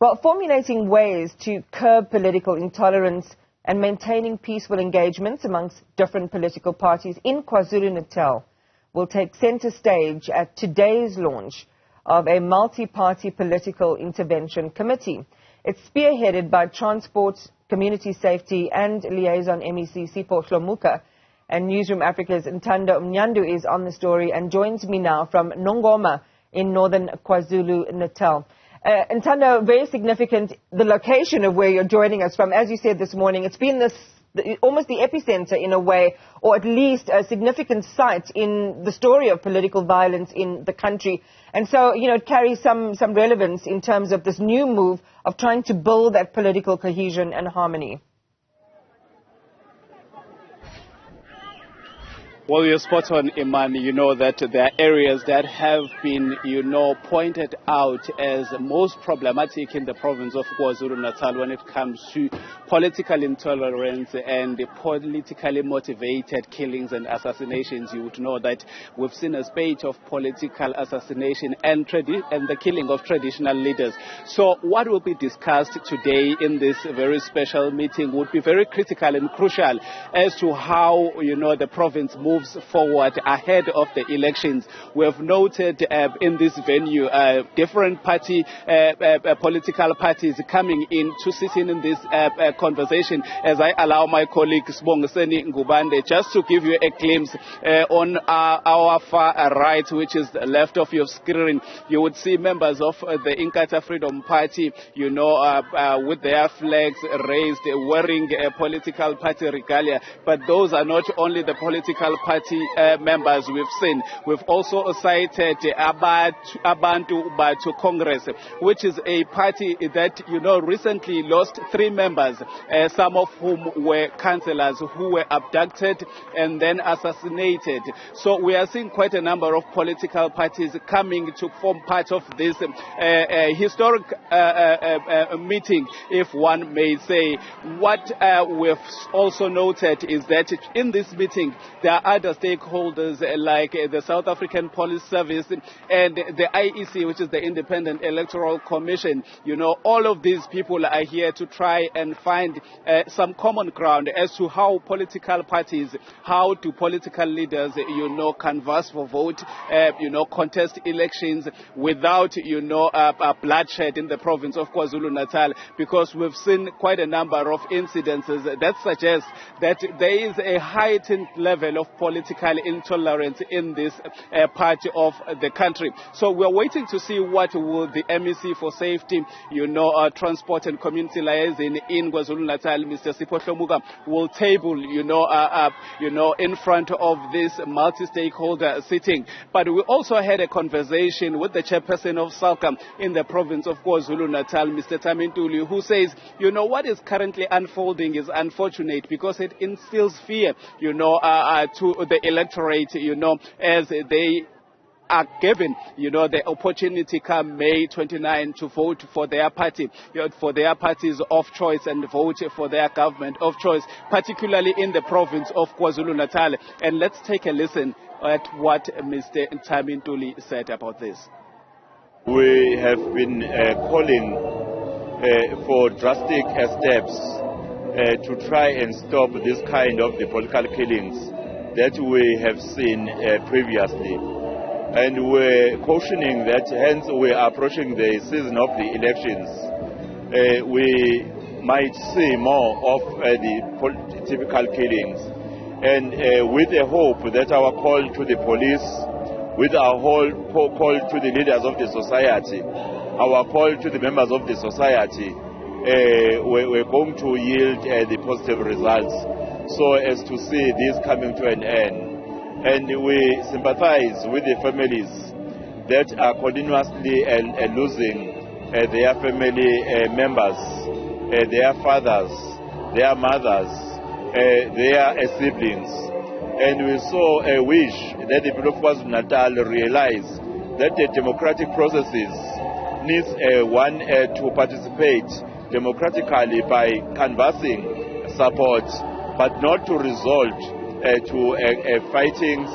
Well, formulating ways to curb political intolerance and maintaining peaceful engagements amongst different political parties in KwaZulu Natal will take center stage at today's launch of a multi-party political intervention committee. It's spearheaded by Transport, Community Safety and Liaison MEC Sipho Hlomuka. And Newzroom Afrika's Ntando Mnyandu is on the story and joins me now from Nongoma in northern KwaZulu Natal. Ntando, very significant, the location of where you're joining us from. As you said this morning, it's been almost the epicenter in a way, or at least a significant site in the story of political violence in the country. And so, it carries some relevance in terms of this new move of trying to build that political cohesion and harmony. Well, you're spot on, Iman. You know that there are areas that have been, pointed out as most problematic in the province of KwaZulu Natal when it comes to political intolerance and politically motivated killings and assassinations. You would know that we've seen a spate of political assassination and the killing of traditional leaders. So what will be discussed today in this very special meeting would be very critical and crucial as to how, the province moves forward ahead of the elections. We have noted in this venue different political parties coming in to sit in this conversation. As I allow my colleague Sibongiseni Ngubande just to give you a glimpse on our far right, which is the left of your screen, you would see members of the Inkatha Freedom Party, with their flags raised, wearing a political party regalia. But those are not only the political party members we've seen. We've also cited Abantu Batho Congress, which is a party that, recently lost 3 members, some of whom were councillors who were abducted and then assassinated. So we are seeing quite a number of political parties coming to form part of this historic meeting, if one may say. What we've also noted is that in this meeting there are other stakeholders like the South African Police Service and the IEC, which is the Independent Electoral Commission. All of these people are here to try and find some common ground as to how political parties, how do political leaders, canvass for vote, contest elections without, bloodshed in the province of KwaZulu Natal, because we've seen quite a number of incidences that suggest that there is a heightened level of political intolerance in this part of the country. So we're waiting to see what will the MEC for Safety, Transport and Community Liaison in KwaZulu Natal, Mr. Sipho Hlomuka, will table, in front of this multi-stakeholder sitting. But we also had a conversation with the chairperson of SALCA in the province of KwaZulu Natal, Mr. Tamintuli, who says, what is currently unfolding is unfortunate because it instills fear, to the electorate, as they are given, the opportunity come May 29 to vote for their party, for their parties of choice and vote for their government of choice, particularly in the province of KwaZulu Natal. And let's take a listen at what Mr. Tamintuli said about this. We have been calling for drastic steps to try and stop this kind of the political killings that we have seen previously. And we're cautioning that hence we're approaching the season of the elections. We might see more of the typical killings. And with the hope that our call to the police, with our whole call to the leaders of the society, our call to the members of the society, we're going to yield the positive results so as to see this coming to an end. And we sympathize with the families that are continuously losing their family members, their fathers, their mothers, their siblings. And we so wish that the people of KwaZulu Natal realize that the democratic processes needs one to participate democratically by canvassing support, but not to result to fighting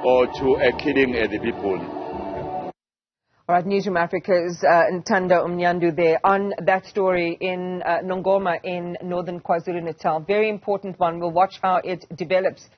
or to killing the people. All right, Newzroom Afrika's Ntando Mnyandu there on that story in Nongoma in northern KwaZulu Natal. Very important one. We'll watch how it develops.